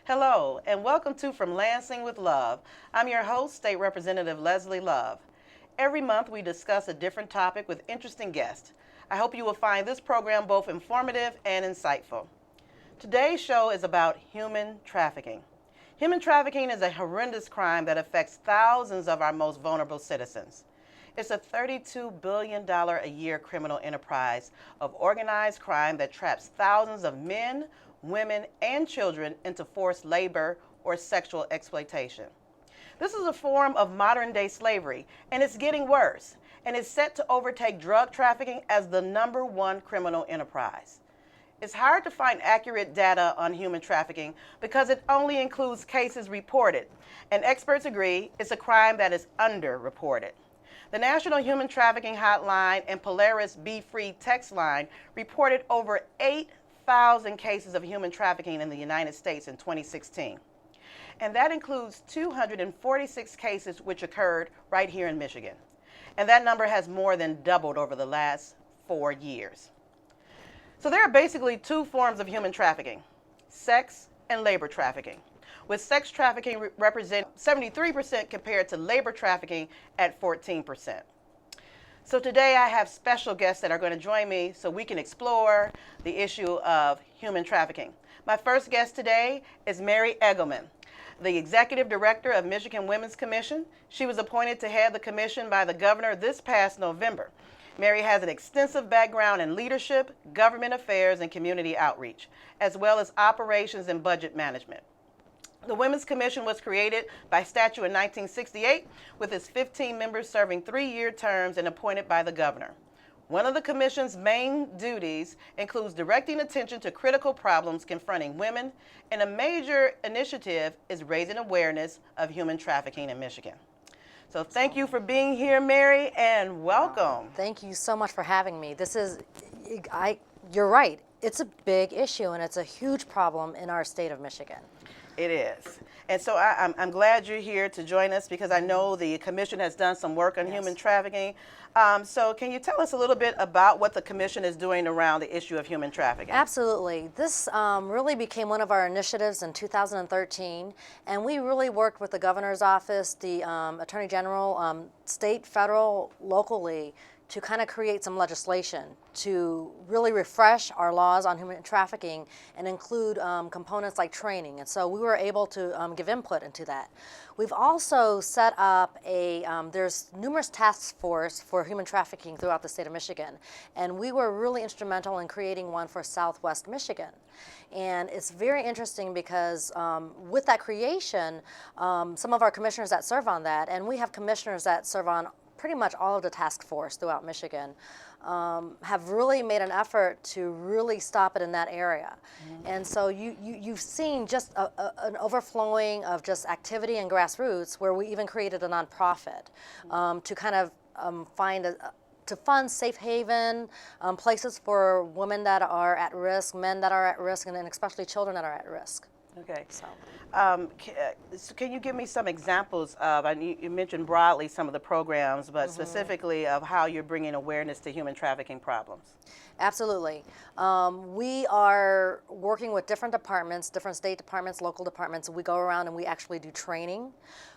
Hello, and welcome to From Lansing with Love. I'm your host, State Representative Leslie Love. Every month we discuss a different topic with interesting guests. I hope you will find this program both informative and insightful. Today's show is about human trafficking. Human trafficking is a horrendous crime that affects thousands of our most vulnerable citizens. It's a $32 billion a year criminal enterprise of organized crime that traps thousands of men, women, and children into forced labor or sexual exploitation. This is a form of modern-day slavery, and it's getting worse, and it's set to overtake drug trafficking as the #1 criminal enterprise. It's hard to find accurate data on human trafficking because it only includes cases reported, and experts agree it's a crime that is underreported. The National Human Trafficking Hotline and Polaris Be Free text line reported over 8,000 cases of human trafficking in the United States in 2016. And that includes 246 cases which occurred right here in Michigan. And that number has more than doubled over the last 4 years. So there are basically two forms of human trafficking: sex and labor trafficking, with sex trafficking representing 73% compared to labor trafficking at 14%. So today I have special guests that are going to join me so we can explore the issue of human trafficking. My first guest today is Mary Engelman, the Executive Director of Michigan Women's Commission. She was appointed to head the commission by the governor this past November. Mary has an extensive background in leadership, government affairs, and community outreach, as well as operations and budget management. The Women's Commission was created by statute in 1968 with its 15 members serving 3-year terms and appointed by the governor. One of the commission's main duties includes directing attention to critical problems confronting women, and a major initiative is raising awareness of human trafficking in Michigan. So thank you for being here, Mary, and welcome. Thank you so much for having me. You're right. It's a big issue, and it's a huge problem in our state of Michigan. It is. And so I'm glad you're here to join us because I know the commission has done some work on human trafficking. So can you tell us a little bit about what the commission is doing around the issue of human trafficking? Absolutely. This really became one of our initiatives in 2013, and we really worked with the governor's office, the attorney general, state, federal, locally, to kind of create some legislation to really refresh our laws on human trafficking and include components like training. And so we were able to give input into that. We've also set up there's numerous task force for human trafficking throughout the state of Michigan. And we were really instrumental in creating one for Southwest Michigan. And it's very interesting because with that creation, some of our commissioners that serve on that, and we have commissioners that serve on pretty much all of the task force throughout Michigan, have really made an effort to really stop it in that area. Mm-hmm. And so you've seen just an overflowing of just activity and grassroots, where we even created a nonprofit to kind of to fund safe haven places for women that are at risk, men that are at risk, and especially children that are at risk. Okay. So can you give me some examples of, you mentioned broadly some of the programs, but specifically of how you're bringing awareness to human trafficking problems? Absolutely. We are working with different departments, different state departments, local departments. We go around and we actually do training.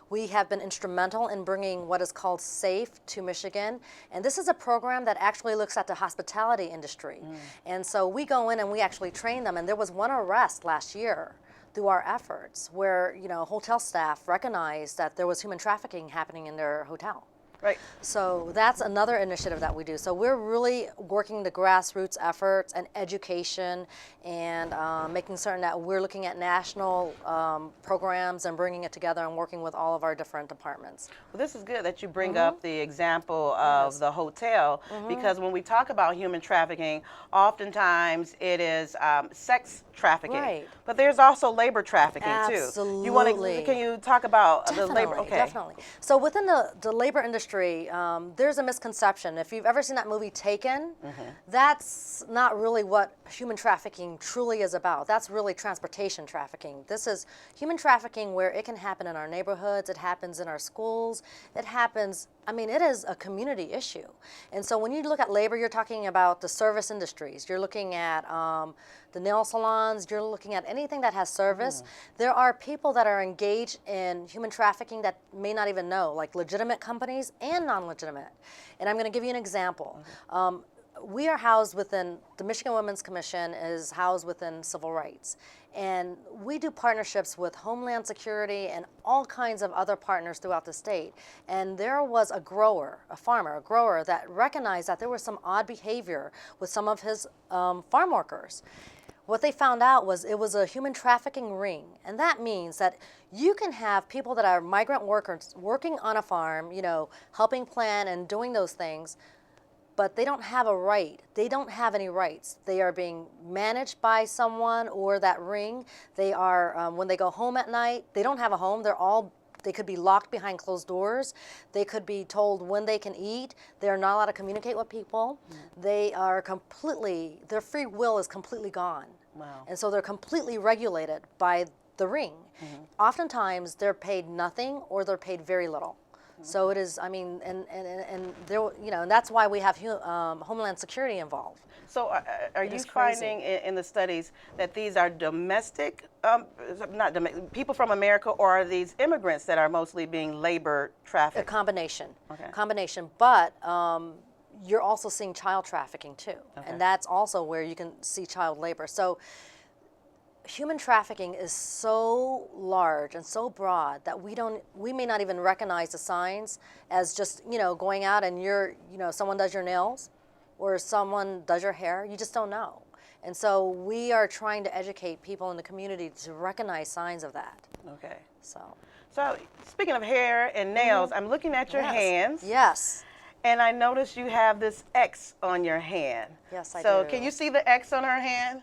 We have been instrumental in bringing what is called SAFE to Michigan. And this is a program that actually looks at the hospitality industry. And so we go in and we actually train them. And there was one arrest last year through our efforts where, hotel staff recognized that there was human trafficking happening in their hotel. Right. So that's another initiative that we do. So we're really working the grassroots efforts and education and making certain that we're looking at national programs and bringing it together and working with all of our different departments. Well, this is good that you bring up the example of the hotel, because when we talk about human trafficking, oftentimes it is sex trafficking. Right. But there's also labor trafficking too. Absolutely. Can you talk about the labor? Okay. Definitely. So within the labor industry, there's a misconception. If you've ever seen that movie Taken, that's not really what human trafficking truly is about. That's really transportation trafficking. This is human trafficking where it can happen in our neighborhoods, it happens in our schools, it happens I mean, it is a community issue. And so when you look at labor, you're talking about the service industries. You're looking at the nail salons. You're looking at anything that has service. There are people that are engaged in human trafficking that may not even know, like legitimate companies and non-legitimate. And I'm going to give you an example. We are housed within, the Michigan Women's Commission is housed within civil rights. And we do partnerships with Homeland Security and all kinds of other partners throughout the state. And there was a grower, a farmer, a grower that recognized that there was some odd behavior with some of his farm workers. What they found out was it was a human trafficking ring. And that means that you can have people that are migrant workers working on a farm, you know, helping plant and doing those things, but they don't have a right. They don't have any rights. They are being managed by someone or that ring. They are, when they go home at night, they don't have a home. They could be locked behind closed doors. They could be told when they can eat. They're not allowed to communicate with people. They are completely, their free will is completely gone. Wow. And so they're completely regulated by the ring. Oftentimes they're paid nothing or they're paid very little. So it is, I mean, and there, you know, and that's why we have Homeland Security involved. So are you finding in the studies that these are domestic, people from America, or are these immigrants that are mostly being labor trafficked? A combination. Okay. Combination, but you're also seeing child trafficking too. Okay. And that's also where you can see child labor. So human trafficking is so large and so broad that we may not even recognize the signs as just, you know, going out and someone does your nails or someone does your hair. You just don't know. And so we are trying to educate people in the community to recognize signs of that. Okay. So speaking of hair and nails, I'm looking at your hands. Yes. And I noticed you have this X on your hand. Yes, I do. So can you see the X on her hand?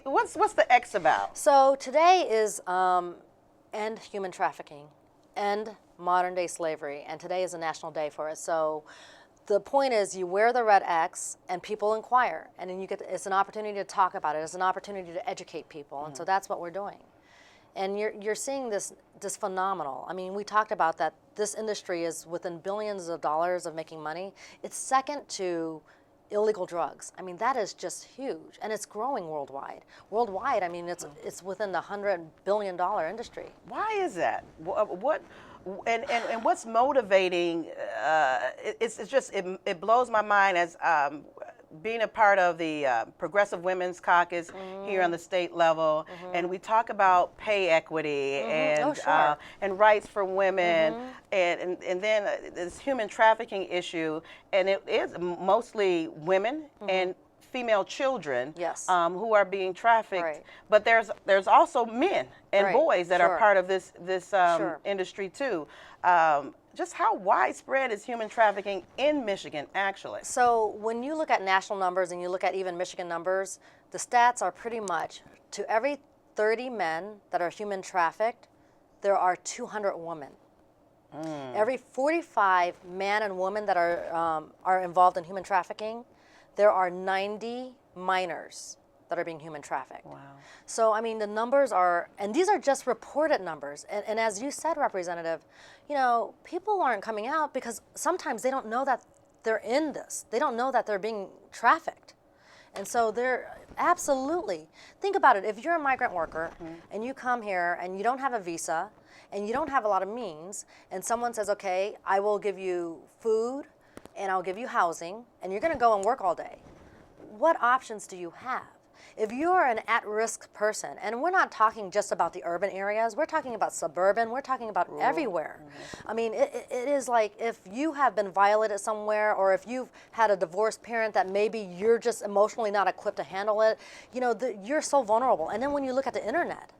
What's the X about? So today is end human trafficking, end modern day slavery, and today is a national day for it. So the point is you wear the red X and people inquire, and then it's an opportunity to talk about it. It's an opportunity to educate people, and so that's what we're doing. And you're seeing this phenomenal. I mean, we talked about that this industry is within billions of dollars of making money. It's second to illegal drugs. I mean, that is just huge, and it's growing worldwide. Worldwide, I mean, it's within the $100 billion industry. Why is that? And what's motivating? It blows my mind as being a part of the Progressive Women's Caucus here on the state level, and we talk about pay equity and rights for women, and then this human trafficking issue, and it is mostly women and female children who are being trafficked. Right. But there's also men and boys that are part of this industry too. Just how widespread is human trafficking in Michigan, actually? So when you look at national numbers and you look at even Michigan numbers, the stats are pretty much to every 30 men that are human trafficked, there are 200 women. Every 45 man and woman that are involved in human trafficking, there are 90 minors that are being human trafficked. Wow. So, I mean, the numbers are, and these are just reported numbers. And as you said, Representative, you know, people aren't coming out because sometimes they don't know that they're in this. They don't know that they're being trafficked. And so they're absolutely, think about it, if you're a migrant worker and you come here and you don't have a visa and you don't have a lot of means, and someone says, okay, I will give you food and I'll give you housing, and you're gonna go and work all day. What options do you have? If you're an at-risk person, and we're not talking just about the urban areas, we're talking about suburban, we're talking about everywhere. I mean, it is like if you have been violated somewhere, or if you've had a divorced parent that maybe you're just emotionally not equipped to handle it, you know, you're so vulnerable. And then when you look at the internet,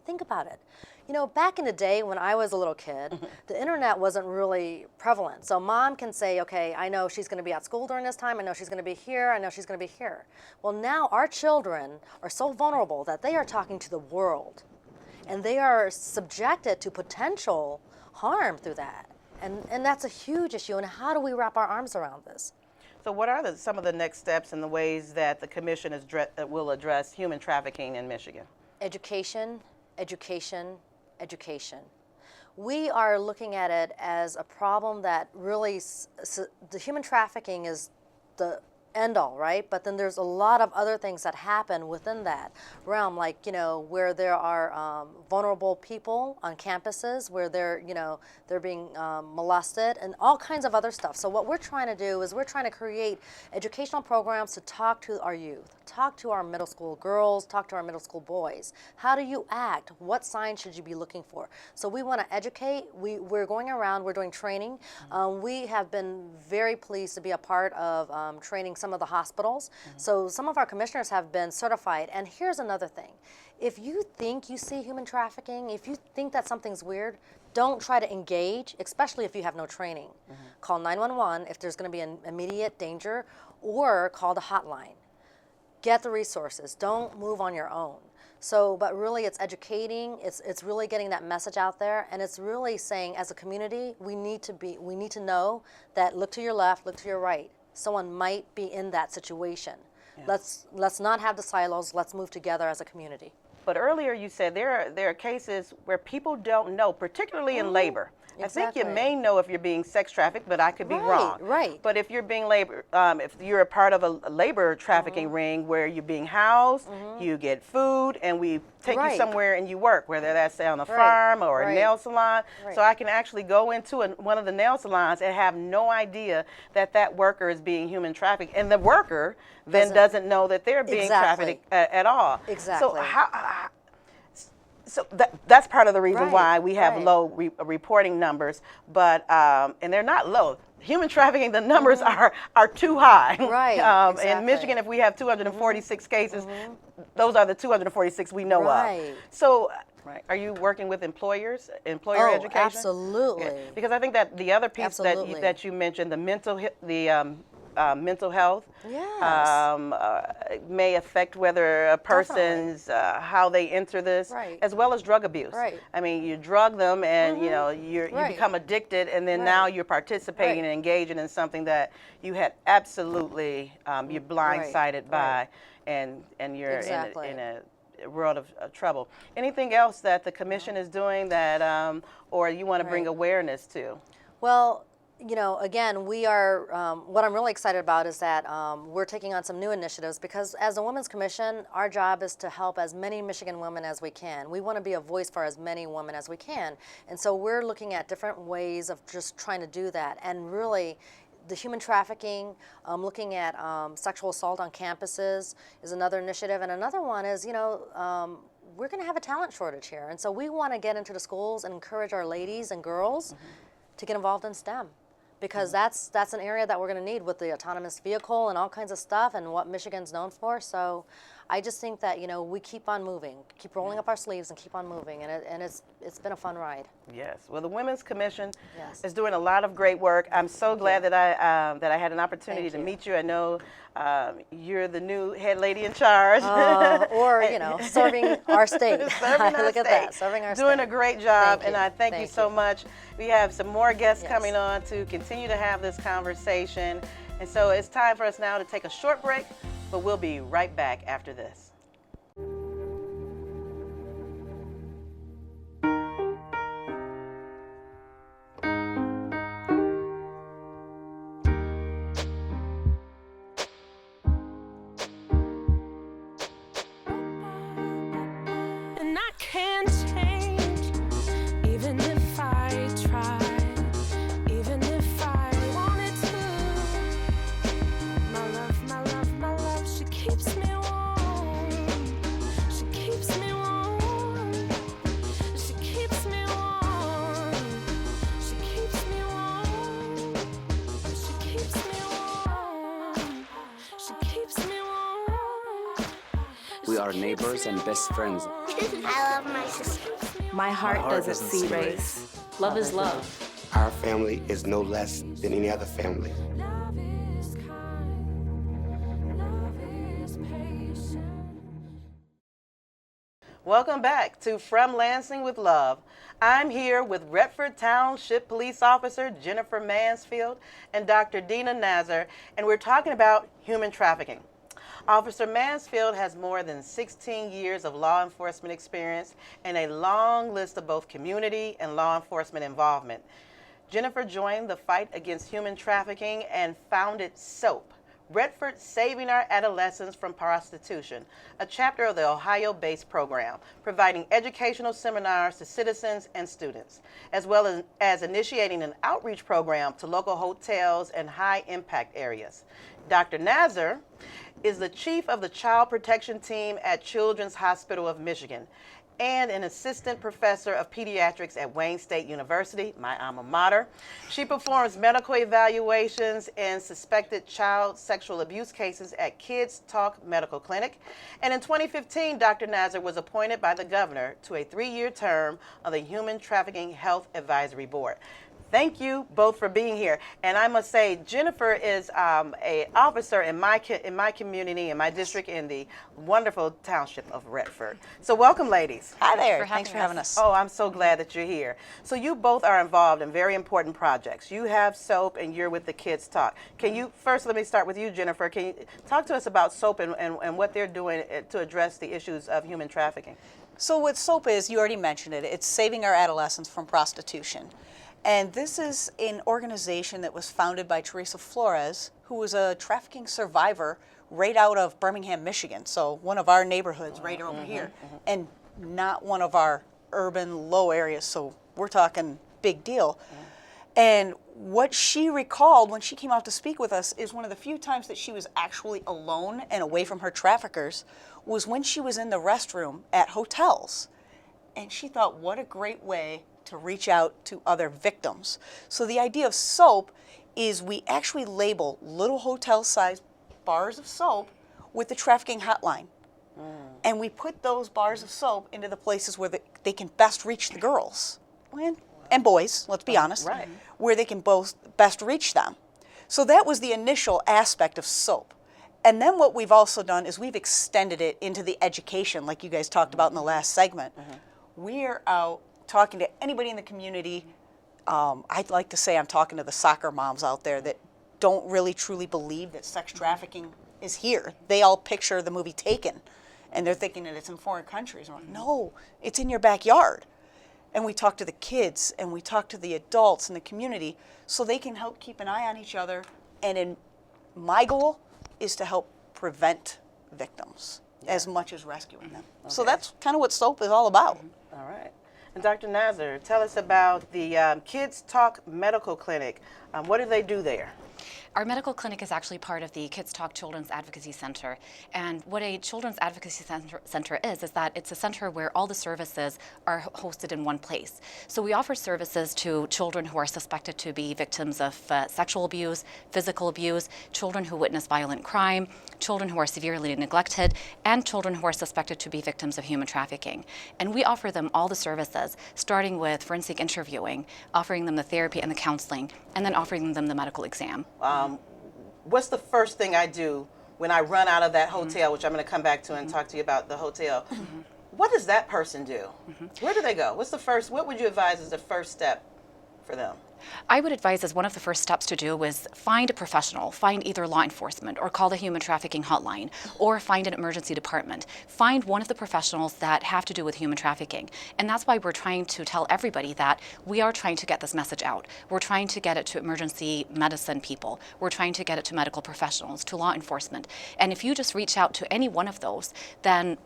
think about it. You know, back in the day when I was a little kid, the internet wasn't really prevalent. So mom can say, okay, I know she's going to be at school during this time. I know she's going to be here. I know she's going to be here. Well, now our children are so vulnerable that they are talking to the world. And they are subjected to potential harm through that. And that's a huge issue. And how do we wrap our arms around this? So what are some of the next steps and the ways that the commission will address human trafficking in Michigan? Education, education, education. We are looking at it as a problem that really, the human trafficking is the end all, right? But then there's a lot of other things that happen within that realm, like, where there are vulnerable people on campuses, where they're being molested and all kinds of other stuff. So what we're trying to do is we're trying to create educational programs to talk to our youth, talk to our middle school girls, talk to our middle school boys. How do you act? What signs should you be looking for? So we want to educate. We're going around, we're doing training. We have been very pleased to be a part of training some of the hospitals. So some of our commissioners have been certified. And here's another thing. If you think you see human trafficking, if you think that something's weird, don't try to engage, especially if you have no training. Call 911 if there's going to be an immediate danger, or call the hotline. Get the resources. Don't move on your own. So, but really it's educating, it's really getting that message out there, and it's really saying, as a community, we need to know that look to your left, look to your right. Someone might be in that situation. Yeah. Let's not have the silos. Let's move together as a community. But earlier you said there are cases where people don't know, particularly in labor. Exactly. I think you may know if you're being sex trafficked, but I could be wrong. Right. But if you're being if you're a part of a labor trafficking ring where you're being housed, you get food, and we take you somewhere and you work, whether that's on a farm or a nail salon. So I can actually go into one of the nail salons and have no idea that worker is being human trafficked, and the worker then doesn't know that they're being trafficked at all. Exactly. So that's part of the reason why we have low reporting numbers, but and they're not low. Human trafficking, the numbers are too high. Right. In Michigan, if we have 246 cases, those are the 246 we know of. So, are you working with employer education? Absolutely. Yeah. Because I think that the other piece that you mentioned, the mental health, may affect whether a person's how they enter this, as well as drug abuse. I mean, you drug them, and you become addicted, and then now you're participating and engaging in something that you had absolutely you're blindsided by, and you're in a world of trouble. Anything else that the commission is doing that, or you want to bring awareness to? Well, again, we are, what I'm really excited about is that we're taking on some new initiatives, because as a Women's Commission, our job is to help as many Michigan women as we can. We want to be a voice for as many women as we can. And so we're looking at different ways of just trying to do that. And really, the human trafficking, looking at sexual assault on campuses is another initiative. And another one is, we're going to have a talent shortage here. And so we want to get into the schools and encourage our ladies and girls to get involved in STEM. Because that's an area that we're going to need with the autonomous vehicle and all kinds of stuff, and what Michigan's known for. So I just think that we keep on moving, keep rolling up our sleeves and keep on moving, and it's been a fun ride. Yes. Well, the Women's Commission is doing a lot of great work. I'm so glad that I had an opportunity to meet you. I know you're the new head lady in charge. Or serving our state. Look at that, serving our state. Doing a great job, and I thank you so much. We have some more guests coming on to continue to have this conversation. And so it's time for us now to take a short break, but we'll be right back after this. And I can't change, even if I try. We are neighbors and best friends. I love my sister. My heart doesn't see race. Love is love. Our family is no less than any other family. Love is kind, love is patient. Welcome back to From Lansing with Love. I'm here with Redford Township Police Officer Jennifer Mansfield and Dr. Dena Nazer, and we're talking about human trafficking. Officer Mansfield has more than 16 years of law enforcement experience and a long list of both community and law enforcement involvement. Jennifer joined the fight against human trafficking and founded SOAP, Redford Saving Our Adolescents from Prostitution, a chapter of the Ohio-based program, providing educational seminars to citizens and students, as well as initiating an outreach program to local hotels and high-impact areas. Dr. Nazer is the chief of the Child Protection Team at Children's Hospital of Michigan and an assistant professor of pediatrics at Wayne State University, my alma mater. She performs medical evaluations in suspected child sexual abuse cases at Kids Talk Medical Clinic. And in 2015, Dr. Nazer was appointed by the governor to a 3-year term of the Human Trafficking Health Advisory Board. Thank you both for being here. And I must say, Jennifer is a officer in my community, in my district, in the wonderful township of Redford. So welcome, ladies. Hi there. Thanks for having us. Oh, I'm so glad that you're here. So you both are involved in very important projects. You have SOAP and you're with the Kids Talk. Can you, first let me start with you, Jennifer. Can you talk to us about SOAP and what they're doing to address the issues of human trafficking? So what SOAP is, you already mentioned it, it's Saving Our Adolescents from Prostitution. And this is an organization that was founded by Teresa Flores, who was a trafficking survivor right out of Birmingham, Michigan. So one of our neighborhoods right over here, and not one of our urban low areas. So we're talking big deal. And what she recalled when she came out to speak with us is one of the few times that she was actually alone and away from her traffickers was when she was in the restroom at hotels. And she thought, what a great way to reach out to other victims. So the idea of SOAP is we actually label little hotel-sized bars of soap with the trafficking hotline. And we put those bars of soap into the places where they can best reach the girls and boys, let's be honest, where they can both best reach them. So that was the initial aspect of SOAP. And then what we've also done is we've extended it into the education, like you guys talked about in the last segment. We're out talking to anybody in the community. I'd like to say I'm talking to the soccer moms out there that don't really truly believe that sex trafficking is here. They all picture the movie Taken, and they're thinking that it's in foreign countries. We're like, no, it's in your backyard. And we talk to the kids, and we talk to the adults in the community so they can help keep an eye on each other. And my goal is to help prevent victims as much as rescuing them. So that's kind of what SOAP is all about. All right. And Dr. Nazer, tell us about the Kids Talk Medical Clinic. What do they do there? Our medical clinic is actually part of the Kids Talk Children's Advocacy Center. And what a Children's Advocacy Center is that it's a center where all the services are hosted in one place. So we offer services to children who are suspected to be victims of sexual abuse, physical abuse, children who witness violent crime, children who are severely neglected, and children who are suspected to be victims of human trafficking. And we offer them all the services, starting with forensic interviewing, offering them the therapy and the counseling, and then offering them the medical exam. What's the first thing I do when I run out of that hotel, which I'm going to come back to and talk to you about the hotel? What does that person do? Where do they go? What would you advise is the first step for them? I would advise as one of the first steps to do is find a professional, find either law enforcement or call the human trafficking hotline or find an emergency department. Find one of the professionals that have to do with human trafficking. And that's why we're trying to tell everybody that we are trying to get this message out. We're trying to get it to emergency medicine people. We're trying to get it to medical professionals, to law enforcement. And if you just reach out to any one of those, then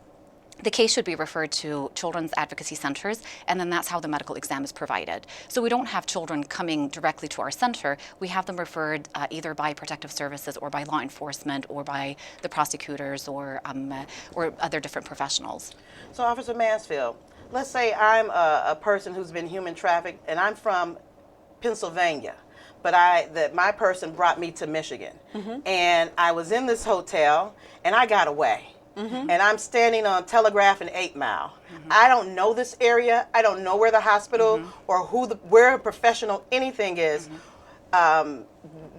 the case should be referred to children's advocacy centers, and then that's how the medical exam is provided. So we don't have children coming directly to our center. We have them referred either by protective services or by law enforcement or by the prosecutors or other different professionals. So Officer Mansfield, let's say I'm a person who's been human trafficked and I'm from Pennsylvania, but my person brought me to Michigan. And I was in this hotel and I got away. And I'm standing on Telegraph and 8 Mile. I don't know this area. I don't know where the hospital or where a professional anything is.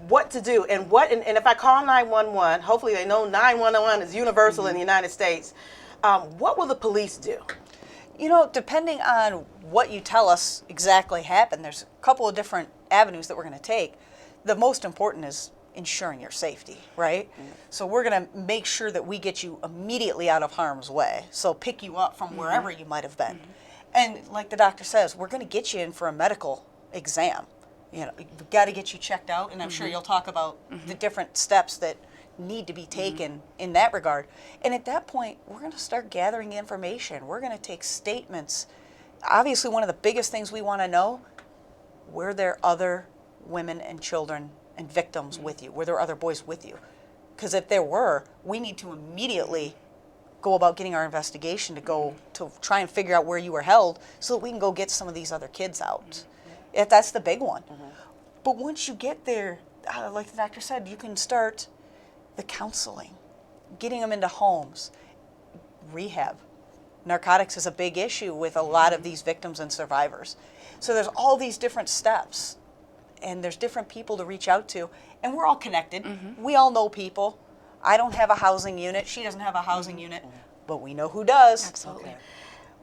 What to do and if I call 911, hopefully they know 911 is universal in the United States. What will the police do? You know, depending on what you tell us exactly happened, there's a couple of different avenues that we're going to take. The most important is ensuring your safety, right? So we're going to make sure that we get you immediately out of harm's way. So pick you up from wherever you might have been. And like the doctor says, we're going to get you in for a medical exam. You know, we've got to get you checked out, and I'm sure you'll talk about the different steps that need to be taken in that regard. And at that point, we're going to start gathering information. We're going to take statements. Obviously, one of the biggest things we want to know, were there other women and children and victims with you? Were there other boys with you? Because if there were, we need to immediately go about getting our investigation to go to try and figure out where you were held so that we can go get some of these other kids out. If that's the big one. But once you get there, like the doctor said, you can start the counseling, getting them into homes, rehab. Narcotics is a big issue with a lot of these victims and survivors. So there's all these different steps, and there's different people to reach out to, and we're all connected. We all know people. I don't have a housing unit. She doesn't have a housing unit, but we know who does. Absolutely.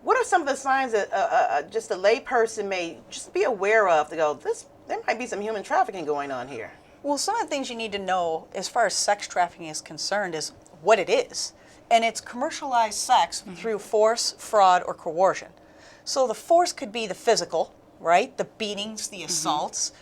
What are some of the signs that just a lay person may just be aware of to go, there might be some human trafficking going on here? Well, some of the things you need to know as far as sex trafficking is concerned is what it is. And it's commercialized sex through force, fraud, or coercion. So the force could be the physical, right? The beatings, the assaults.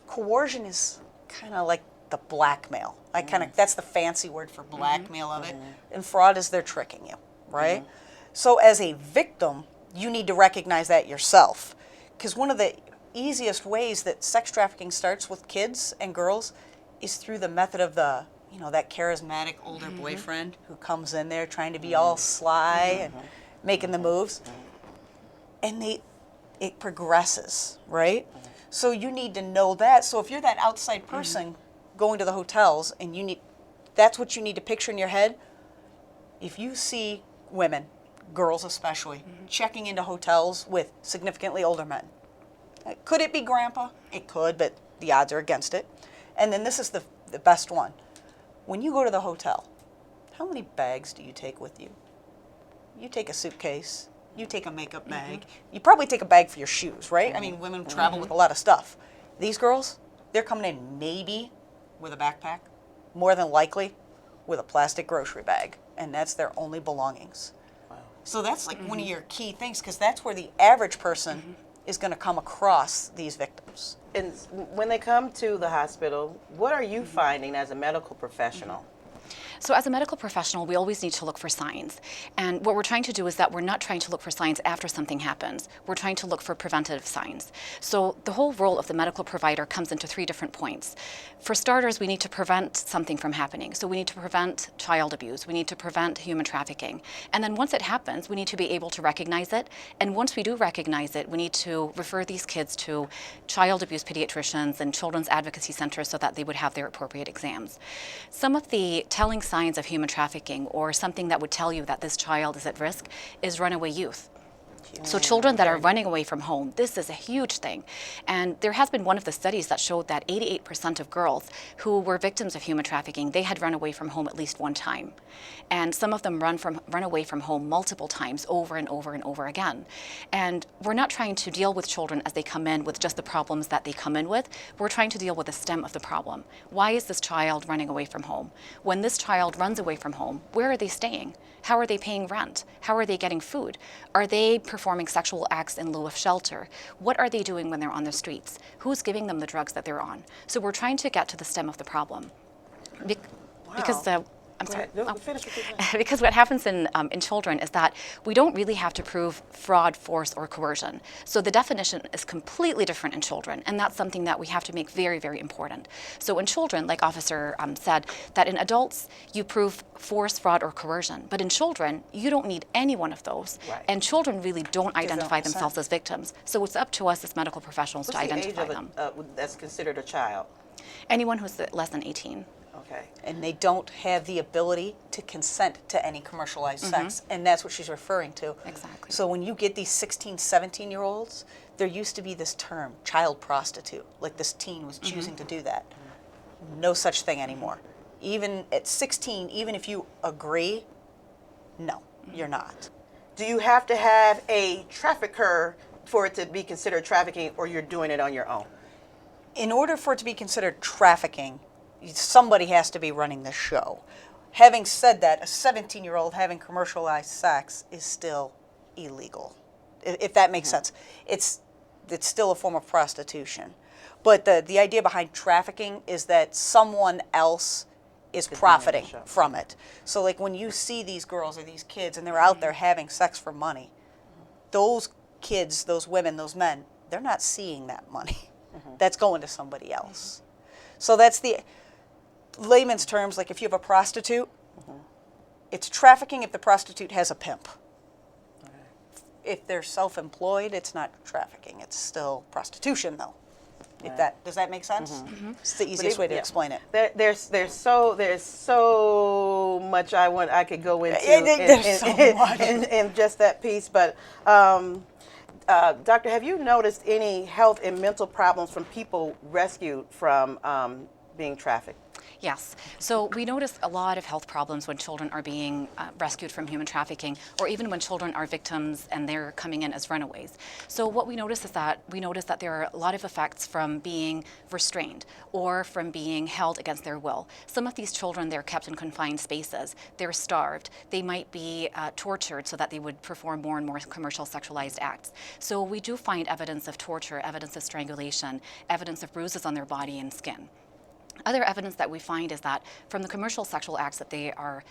Coercion is kind of like the blackmail. That's the fancy word for blackmail of it. And fraud is they're tricking you, right? So as a victim, you need to recognize that yourself. Because one of the easiest ways that sex trafficking starts with kids and girls is through the method of the, that charismatic older boyfriend who comes in there trying to be all sly and making the moves. And it progresses, right? So you need to know that. So if you're that outside person going to the hotels and that's what you need to picture in your head. If you see women, girls especially, checking into hotels with significantly older men. Could it be grandpa? It could, but the odds are against it. And then this is the best one. When you go to the hotel, how many bags do you take with you? You take a suitcase. You take a makeup bag. You probably take a bag for your shoes, right? I mean, women travel with a lot of stuff. These girls, they're coming in maybe with a backpack, more than likely with a plastic grocery bag, and that's their only belongings. Wow. So that's like one of your key things, because that's where the average person is going to come across these victims. And when they come to the hospital, what are you finding as a medical professional? So as a medical professional, we always need to look for signs. And what we're trying to do is that we're not trying to look for signs after something happens. We're trying to look for preventative signs. So the whole role of the medical provider comes into 3 different points. For starters, we need to prevent something from happening. So we need to prevent child abuse. We need to prevent human trafficking. And then once it happens, we need to be able to recognize it. And once we do recognize it, we need to refer these kids to child abuse pediatricians and children's advocacy centers so that they would have their appropriate exams. Some of the telling signs of human trafficking, or something that would tell you that this child is at risk, is runaway youth. So children that are running away from home, this is a huge thing. And there has been one of the studies that showed that 88% of girls who were victims of human trafficking, they had run away from home at least one time. And some of them run away from home multiple times, over and over and over again. And we're not trying to deal with children as they come in with just the problems that they come in with. We're trying to deal with the stem of the problem. Why is this child running away from home? When this child runs away from home, where are they staying? How are they paying rent? How are they getting food? Are they performing sexual acts in lieu of shelter? What are they doing when they're on the streets? Who's giving them the drugs that they're on? So we're trying to get to the stem of the problem. Because I'm sorry. No, finish what you're saying. Because what happens in children is that we don't really have to prove fraud, force, or coercion. So the definition is completely different in children, and that's something that we have to make very, very important. So in children, like Officer said, that in adults, you prove force, fraud, or coercion. But in children, you don't need any one of those. Right. And children really don't identify 100%. themselves as victims. So it's up to us as medical professionals to identify them. What's the age of that's considered a child? Anyone who's less than 18. Okay. And they don't have the ability to consent to any commercialized sex. And that's what she's referring to. Exactly. So when you get these 16, 17-year-olds, there used to be this term, child prostitute, like this teen was choosing to do that. No such thing anymore. Even at 16, even if you agree, no, you're not. Do you have to have a trafficker for it to be considered trafficking, or you're doing it on your own? In order for it to be considered trafficking, somebody has to be running the show. Having said that, a 17-year-old having commercialized sex is still illegal, if that makes sense. It's still a form of prostitution. But the idea behind trafficking is that someone else is profiting from it. So like when you see these girls or these kids and they're out there having sex for money, those kids, those women, those men, they're not seeing that money. That's going to somebody else. So that's the layman's terms, like if you have a prostitute, it's trafficking if the prostitute has a pimp. If they're self-employed, it's not trafficking. It's still prostitution, though. If that does that make sense? It's the easiest way to explain it. There's so much I could go into in just that piece. But Doctor, have you noticed any health and mental problems from people rescued from being trafficked? Yes. So we notice a lot of health problems when children are being rescued from human trafficking, or even when children are victims and they're coming in as runaways. So what we notice is that there are a lot of effects from being restrained or from being held against their will. Some of these children, they're kept in confined spaces. They're starved. They might be tortured so that they would perform more and more commercial sexualized acts. So we do find evidence of torture, evidence of strangulation, evidence of bruises on their body and skin. Other evidence that we find is that from the commercial sexual acts that they are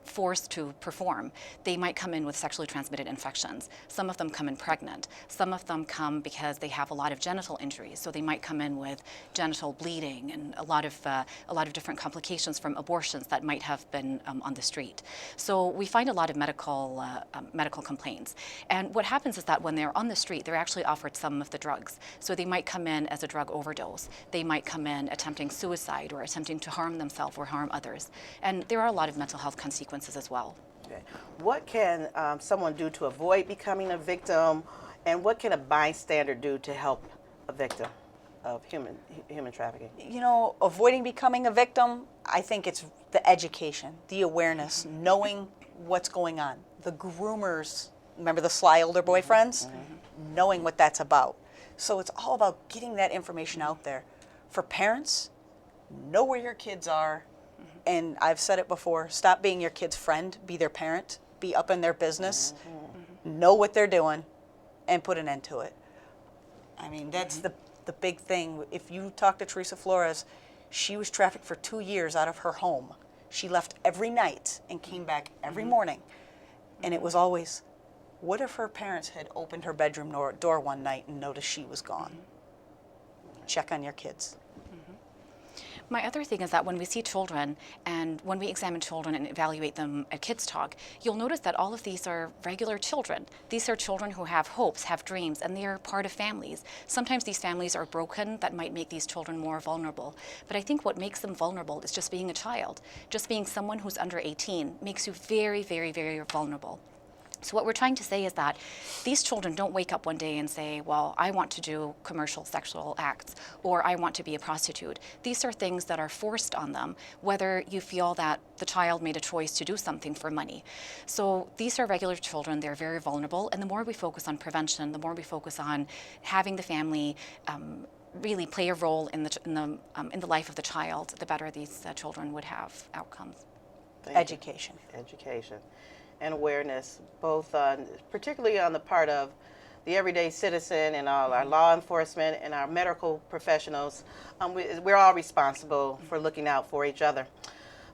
forced to perform, they might come in with sexually transmitted infections. Some of them come in pregnant. Some of them come because they have a lot of genital injuries. So they might come in with genital bleeding and a lot of different complications from abortions that might have been on the street. So we find a lot of medical complaints. And what happens is that when they're on the street, they're actually offered some of the drugs. So they might come in as a drug overdose. They might come in attempting suicide or attempting to harm themselves or harm others. And there are a lot of mental health consequences as well. Okay. What can someone do to avoid becoming a victim, and what can a bystander do to help a victim of human trafficking? You know, avoiding becoming a victim, I think it's the education, the awareness, knowing what's going on. The groomers, remember the sly older boyfriends? Knowing what that's about. So it's all about getting that information out there. For parents, know where your kids are, and I've said it before, stop being your kid's friend, be their parent, be up in their business, know what they're doing, and put an end to it. I mean, that's the big thing. If you talk to Teresa Flores, she was trafficked for 2 years out of her home. She left every night and came back every morning, and it was always, what if her parents had opened her bedroom door one night and noticed she was gone? Check on your kids. My other thing is that when we see children and when we examine children and evaluate them at Kids Talk, you'll notice that all of these are regular children. These are children who have hopes, have dreams, and they are part of families. Sometimes these families are broken. That might make these children more vulnerable. But I think what makes them vulnerable is just being a child. Just being someone who's under 18 makes you very, very, very vulnerable. So what we're trying to say is that these children don't wake up one day and say, well, I want to do commercial sexual acts, or I want to be a prostitute. These are things that are forced on them, whether you feel that the child made a choice to do something for money. So these are regular children, they're very vulnerable, and the more we focus on prevention, the more we focus on having the family really play a role in the life of the child, the better these children would have outcomes. Education. Education and awareness, both particularly on the part of the everyday citizen and all our law enforcement and our medical professionals. We're all responsible for looking out for each other.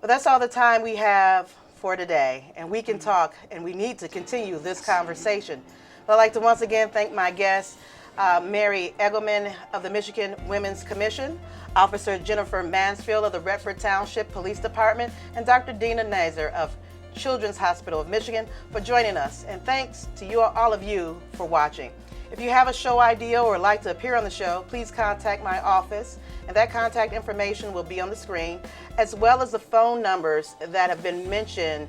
But that's all the time we have for today, and we can talk, and we need to continue this conversation. But I'd like to once again thank my guests, Mary Engelman of the Michigan Women's Commission, Officer Jennifer Mansfield of the Redford Township Police Department, and Dr. Dena Nazer of Children's Hospital of Michigan for joining us. And thanks to all of you for watching. If you have a show idea or would like to appear on the show, please contact my office, and that contact information will be on the screen, as well as the phone numbers that have been mentioned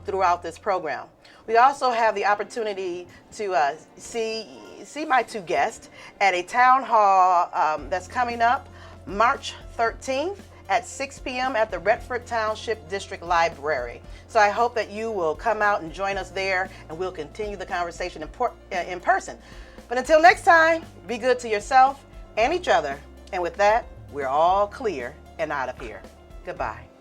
throughout this program. We also have the opportunity to see my two guests at a town hall that's coming up March 13th at 6 p.m. at the Redford Township District Library. So I hope that you will come out and join us there, and we'll continue the conversation in person. But until next time, be good to yourself and each other. And with that, we're all clear and out of here. Goodbye.